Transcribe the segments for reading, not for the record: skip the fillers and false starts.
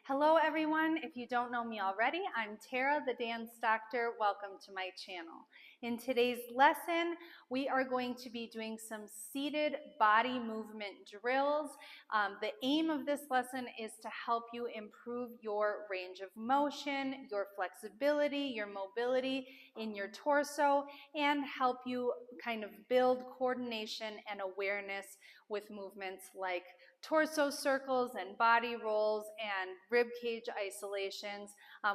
Hello everyone, if you don't know me already, I'm Tara, the dance doctor. Welcome to my channel. In today's lesson, we are going to be doing some seated body movement drills. The aim of this lesson is to help you improve your range of motion, your flexibility, your mobility in your torso, and help you kind of build coordination and awareness with movements like torso circles and body rolls and rib cage isolations,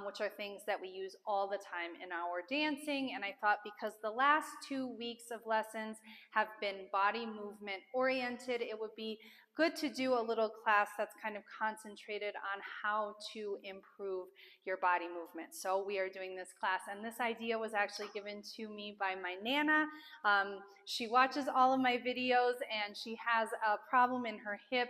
which are things that we use all the time in our dancing. And I thought because the last 2 weeks of lessons have been body movement oriented, it would be good to do a little class that's kind of concentrated on how to improve your body movement. So we are doing this class, and this idea was actually given to me by my Nana. She watches all of my videos, and she has a problem in her hip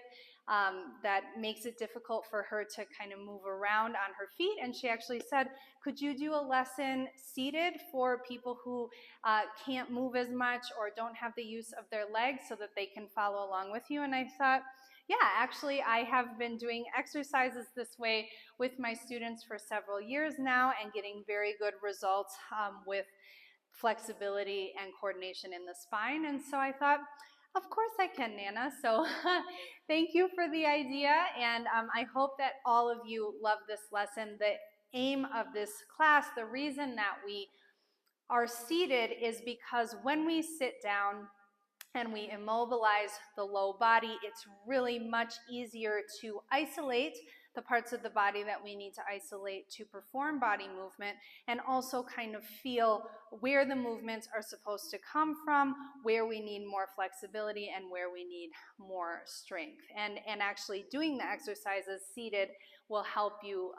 that makes it difficult for her to kind of move around on her feet. And she actually said, could you do a lesson seated for people who can't move as much or don't have the use of their legs so that they can follow along with you? And I thought, yeah, actually I have been doing exercises this way with my students for several years now and getting very good results with flexibility and coordination in the spine. And so I thought, of course I can, Nana. So thank you for the idea, and I hope that all of you love this lesson. The aim of this class, the reason that we are seated is because when we sit down and we immobilize the low body, it's really much easier to isolate the parts of the body that we need to isolate to perform body movement, and also kind of feel where the movements are supposed to come from, where we need more flexibility and where we need more strength. And actually doing the exercises seated will help you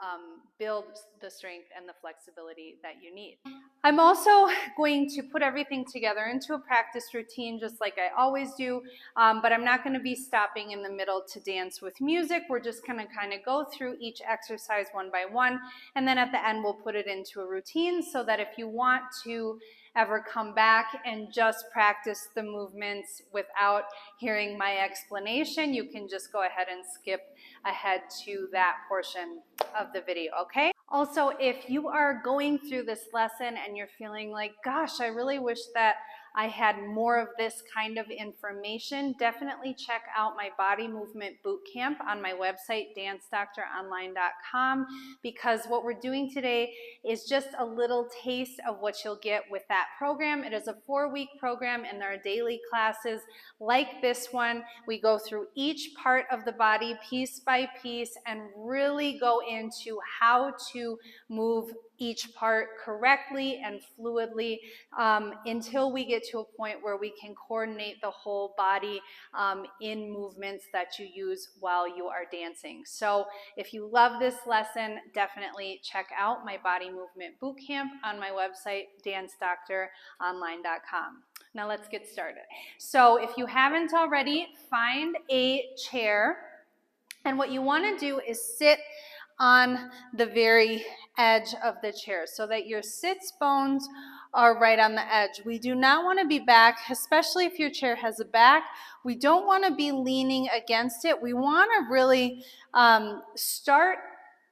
build the strength and the flexibility that you need. I'm also going to put everything together into a practice routine just like I always do, but I'm not going to be stopping in the middle to dance with music. We're just going to kind of go through each exercise one by one, and then at the end we'll put it into a routine so that if you want to ever come back and just practice the movements without hearing my explanation, you can just go ahead and skip ahead to that portion of the video, okay? Also, if you are going through this lesson and you're feeling like, gosh, I really wish that I had more of this kind of information, definitely check out my body movement boot camp on my website, dancedoctoronline.com, because what we're doing today is just a little taste of what you'll get with that program. It is a 4-week program, and there are daily classes like this one. We go through each part of the body piece by piece and really go into how to move each part correctly and fluidly until we get to a point where we can coordinate the whole body in movements that you use while you are dancing. So if you love this lesson, definitely check out my body movement boot camp on my website, dancedoctoronline.com. Now let's get started. So if you haven't already, find a chair, and what you want to do is sit on the very edge of the chair so that your sits bones are right on the edge. We do not want to be back, especially if your chair has a back. We don't want to be leaning against it. We want to really start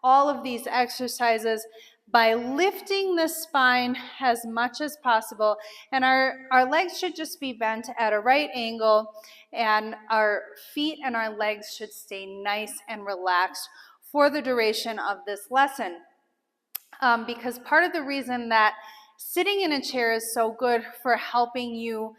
all of these exercises by lifting the spine as much as possible, and our legs should just be bent at a right angle, and our feet and our legs should stay nice and relaxed for the duration of this lesson. Because part of the reason that sitting in a chair is so good for helping you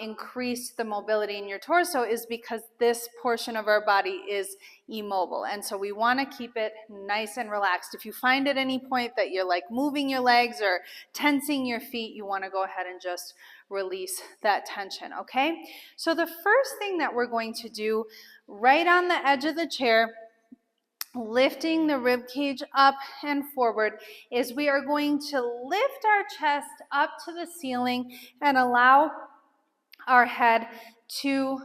increase the mobility in your torso is because this portion of our body is immobile, and so we want to keep it nice and relaxed. If you find at any point that you're like moving your legs or tensing your feet, you want to go ahead and just release that tension, okay? So the first thing that we're going to do right on the edge of the chair, lifting the rib cage up and forward, is we are going to lift our chest up to the ceiling and allow our head to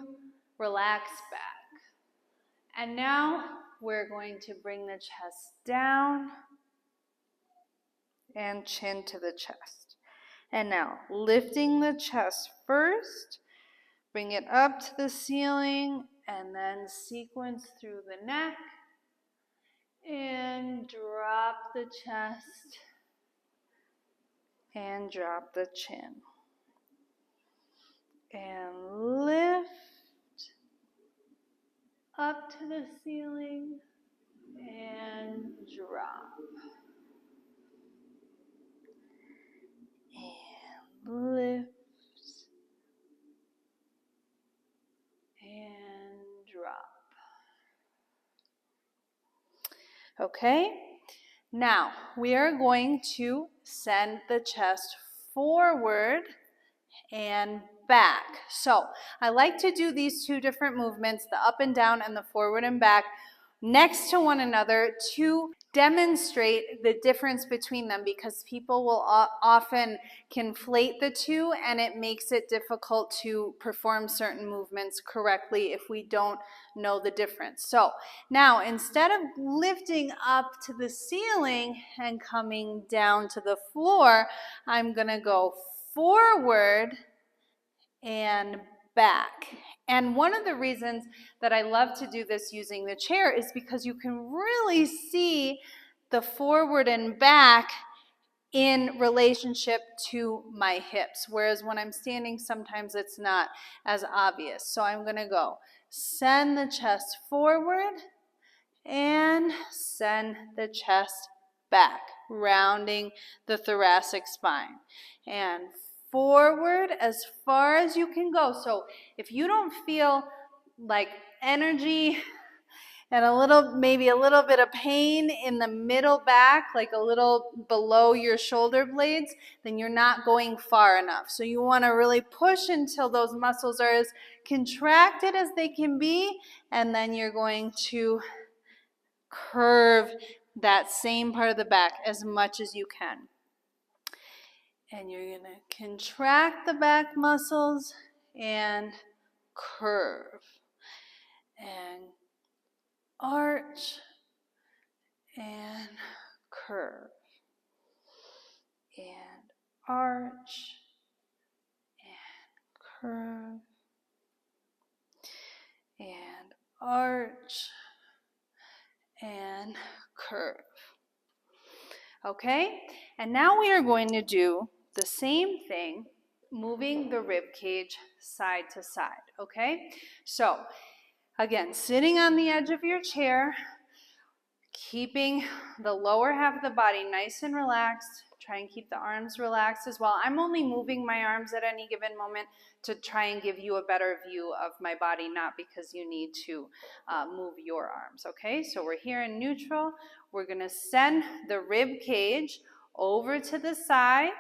relax back. And now we're going to bring the chest down and chin to the chest. And now lifting the chest first, bring it up to the ceiling, and then sequence through the neck. And the chest and drop the chin. And lift up to the ceiling and drop. And lift and drop. Okay, now we are going to send the chest forward and back. So I like to do these two different movements, the up and down and the forward and back, next to one another to demonstrate the difference between them, because people will often conflate the two and it makes it difficult to perform certain movements correctly if we don't know the difference. So now instead of lifting up to the ceiling and coming down to the floor, I'm going to go forward and back. And one of the reasons that I love to do this using the chair is because you can really see the forward and back in relationship to my hips, whereas when I'm standing, sometimes it's not as obvious. So I'm going to go send the chest forward and send the chest back, rounding the thoracic spine. And forward as far as you can go. So if you don't feel like energy and maybe a little bit of pain in the middle back, like a little below your shoulder blades, then you're not going far enough. So you want to really push until those muscles are as contracted as they can be, and then you're going to curve that same part of the back as much as you can. And you're going to contract the back muscles and curve and arch and curve and arch and curve and arch and curve. Okay, and now we are going to do the same thing, moving the rib cage side to side. Okay, so again, sitting on the edge of your chair, keeping the lower half of the body nice and relaxed. Try and keep the arms relaxed as well. I'm only moving my arms at any given moment to try and give you a better view of my body, not because you need to move your arms, okay? So we're here in neutral. We're going to send the rib cage over to the side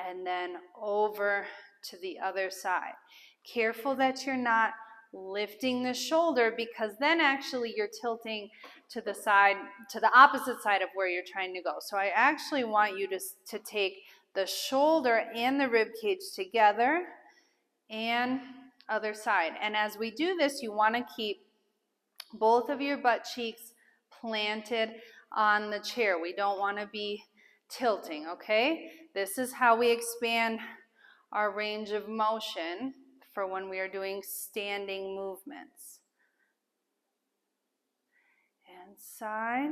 and then over to the other side. Careful that you're not lifting the shoulder, because then actually you're tilting to the side, to the opposite side of where you're trying to go. So I actually want you to take the shoulder and the rib cage together and other side. And as we do this, you want to keep both of your butt cheeks planted on the chair. We don't want to be tilting, okay? This is how we expand our range of motion for when we are doing standing movements. And side,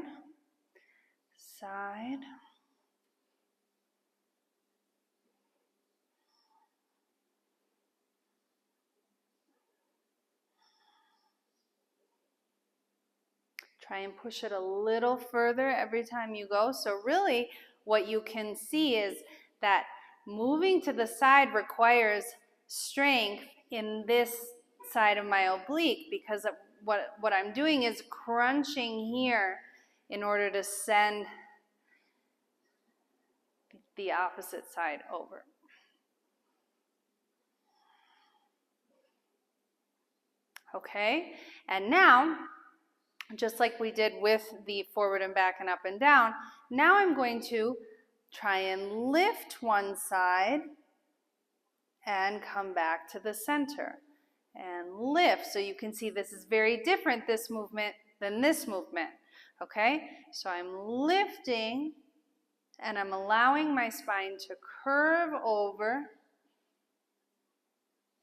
side. Try and push it a little further every time you go. So really what you can see is that moving to the side requires strength in this side of my oblique, because what I'm doing is crunching here in order to send the opposite side over. Okay, and now, just like we did with the forward and back and up and down, now I'm going to try and lift one side and come back to the center and lift. So you can see this is very different, this movement, than this movement. Okay, so I'm lifting and I'm allowing my spine to curve over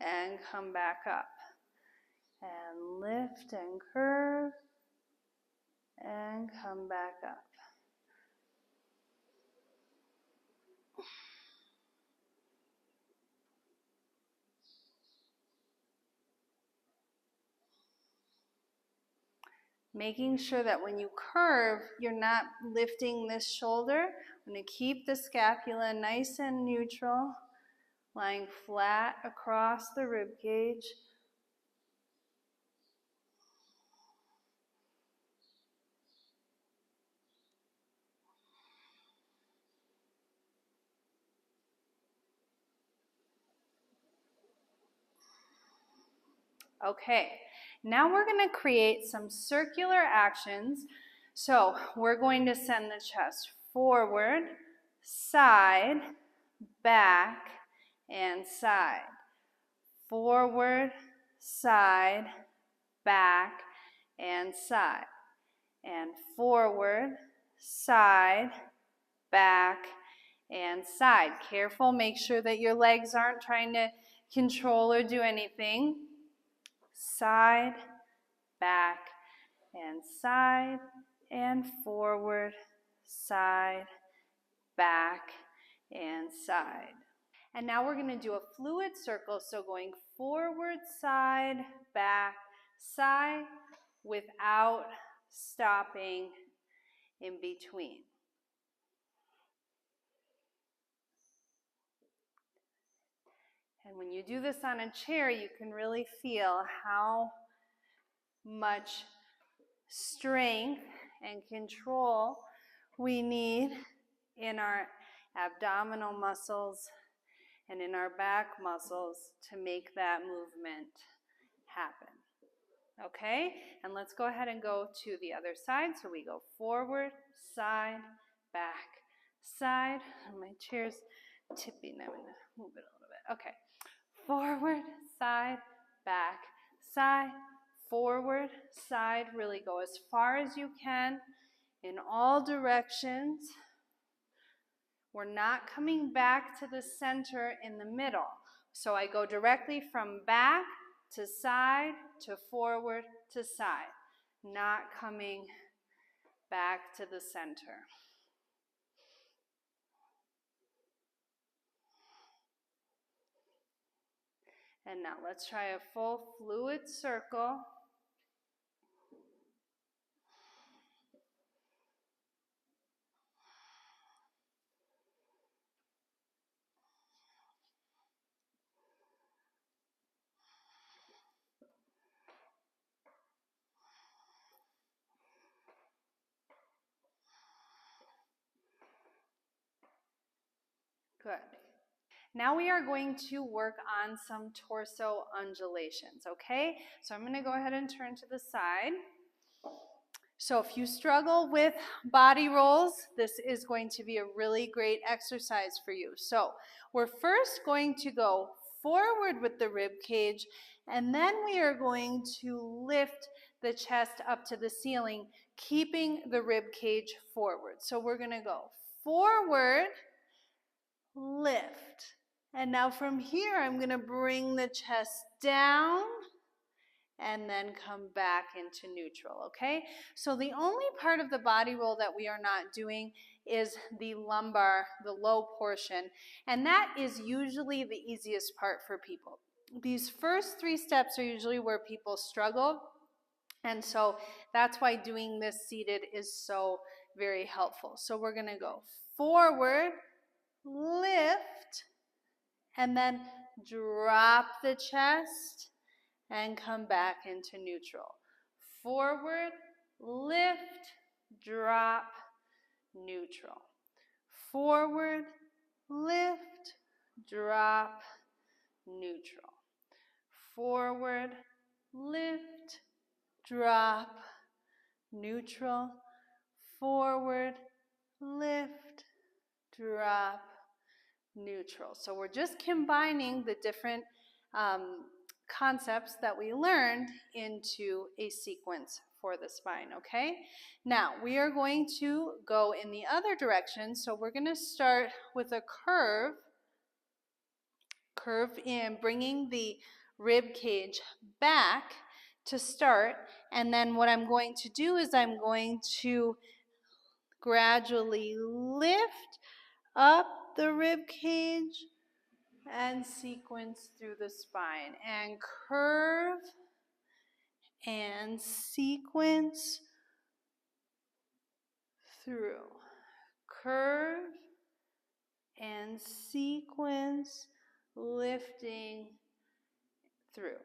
and come back up. And lift and curve and come back up. Making sure that when you curve, you're not lifting this shoulder. I'm going to keep the scapula nice and neutral, lying flat across the rib cage. Okay, now we're going to create some circular actions. So we're going to send the chest forward, side, back, and side. Forward, side, back, and side. And forward, side, back, and side. Careful, make sure that your legs aren't trying to control or do anything. Side, back, and side, and forward, side, back, and side. And now we're going to do a fluid circle, so going forward, side, back, side, without stopping in between. And when you do this on a chair, you can really feel how much strength and control we need in our abdominal muscles and in our back muscles to make that movement happen. Okay, and let's go ahead and go to the other side. So we go forward, side, back, side. My chair's tipping. I'm going to move it a little bit. Okay, forward, side, back, side, forward, side. Really go as far as you can in all directions. We're not coming back to the center in the middle. So I go directly from back to side to forward to side, not coming back to the center. And now let's try a full fluid circle. Good. Now we are going to work on some torso undulations, okay? So I'm going to go ahead and turn to the side. So if you struggle with body rolls, this is going to be a really great exercise for you. So we're first going to go forward with the rib cage, and then we are going to lift the chest up to the ceiling, keeping the rib cage forward. So we're going to go forward, lift. And now from here, I'm going to bring the chest down and then come back into neutral, okay? So the only part of the body roll that we are not doing is the lumbar, the low portion, and that is usually the easiest part for people. These first three steps are usually where people struggle, and so that's why doing this seated is so very helpful. So we're going to go forward, lift, and then drop the chest and come back into neutral. Forward, lift, drop, neutral. Forward, lift, drop, neutral. Forward, lift, drop, neutral. Forward, lift, drop, neutral. So we're just combining the different concepts that we learned into a sequence for the spine, okay? Now, we are going to go in the other direction, so we're going to start with a curve in, bringing the rib cage back to start, and then what I'm going to do is I'm going to gradually lift up the rib cage and sequence through the spine, and curve and sequence through. Curve and sequence, lifting through.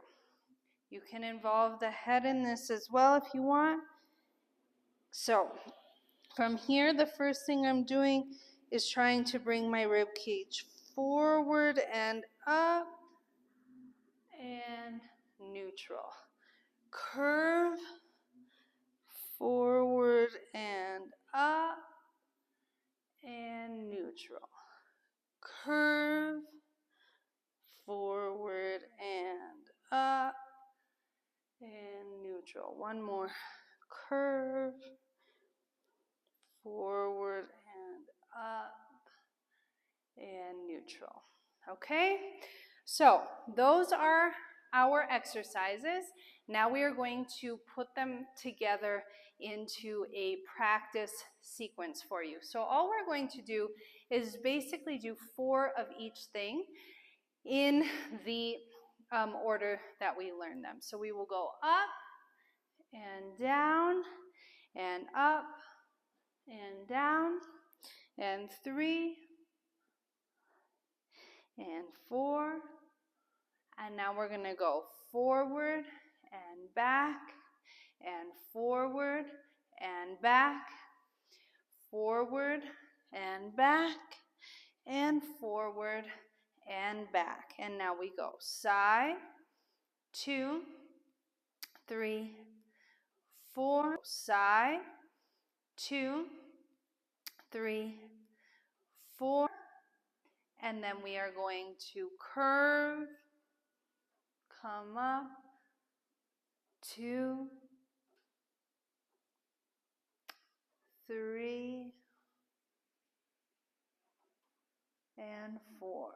You can involve the head in this as well if you want. So from here, the first thing I'm doing is trying to bring my rib cage forward and up and neutral. Curve, forward and up and neutral. Curve, forward and up and neutral. One more. Curve, forward and up and neutral. Okay? So those are our exercises. Now we are going to put them together into a practice sequence for you. So all we're going to do is basically do 4 of each thing in the order that we learn them. So we will go up and down and up and down and 3 and 4. And now we're going to go forward and back and forward and back, forward and back and forward and back. And now we go side, 2, 3, 4, side, 2, 3, 4, and then we are going to curve, come up, 2, 3, and 4.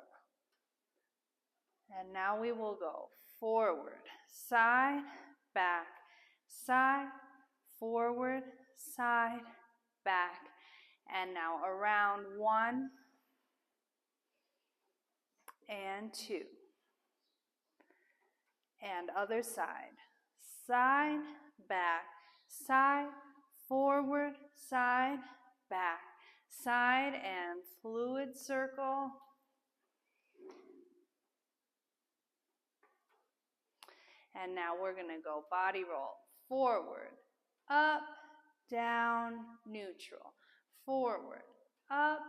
And now we will go forward, side, back, side, forward, side, back, and now around 1 and 2. And other side, side, back, side, forward, side, back, side, and fluid circle. And now we're going to go body roll, forward, up, down, neutral, forward, up,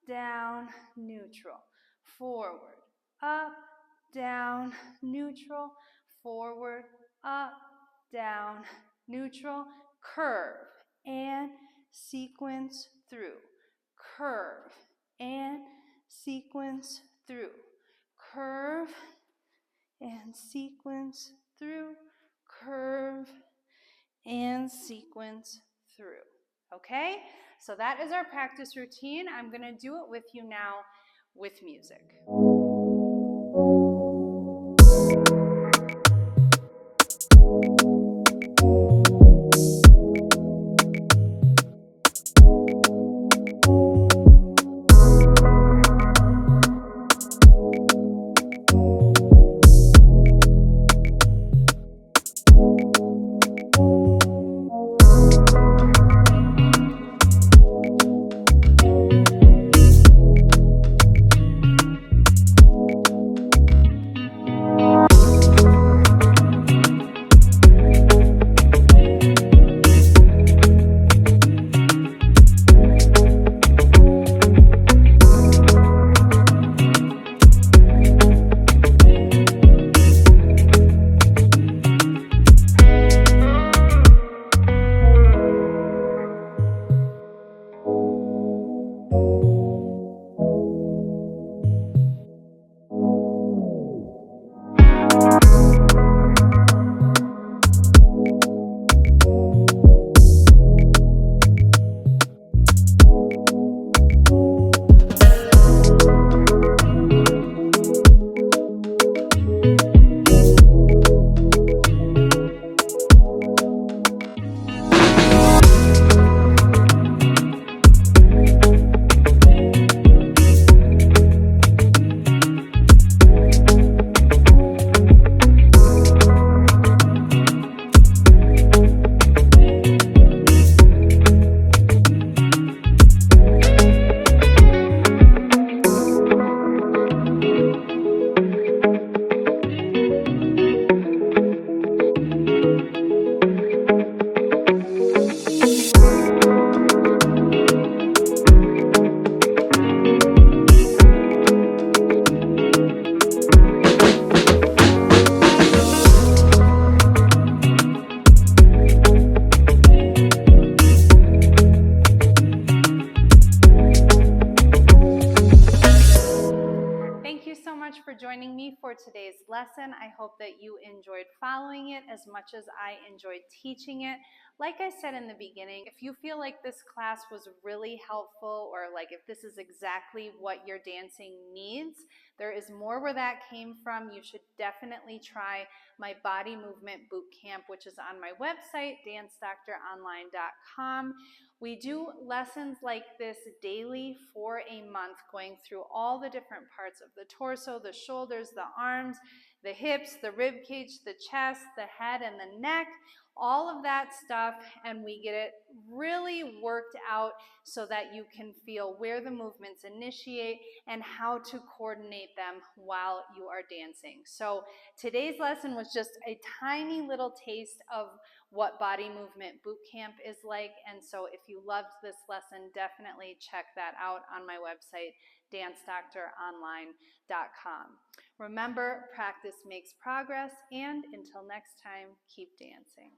down, neutral, forward, up, down, neutral, forward, up, down, neutral, curve, and sequence through, curve, and sequence through, curve, and sequence through, curve, and sequence through. Okay? So that is our practice routine. I'm going to do it with you now with music. joining me for today's lesson. I hope that you enjoyed following it as much as I enjoyed teaching it. Like I said in the beginning, if you feel like this class was really helpful, or like if this is exactly what your dancing needs, there is more where that came from. You should definitely try my body movement boot camp, which is on my website, dancedoctoronline.com. We do lessons like this daily for a month, going through all the different parts of the torso, the shoulders, the arms, the hips, the rib cage, the chest, the head, and the neck, all of that stuff, and we get it really worked out so that you can feel where the movements initiate and how to coordinate them while you are dancing. So today's lesson was just a tiny little taste of what body movement boot camp is like, and so if you loved this lesson, definitely check that out on my website, dancedoctoronline.com. Remember, practice makes progress, and until next time, keep dancing.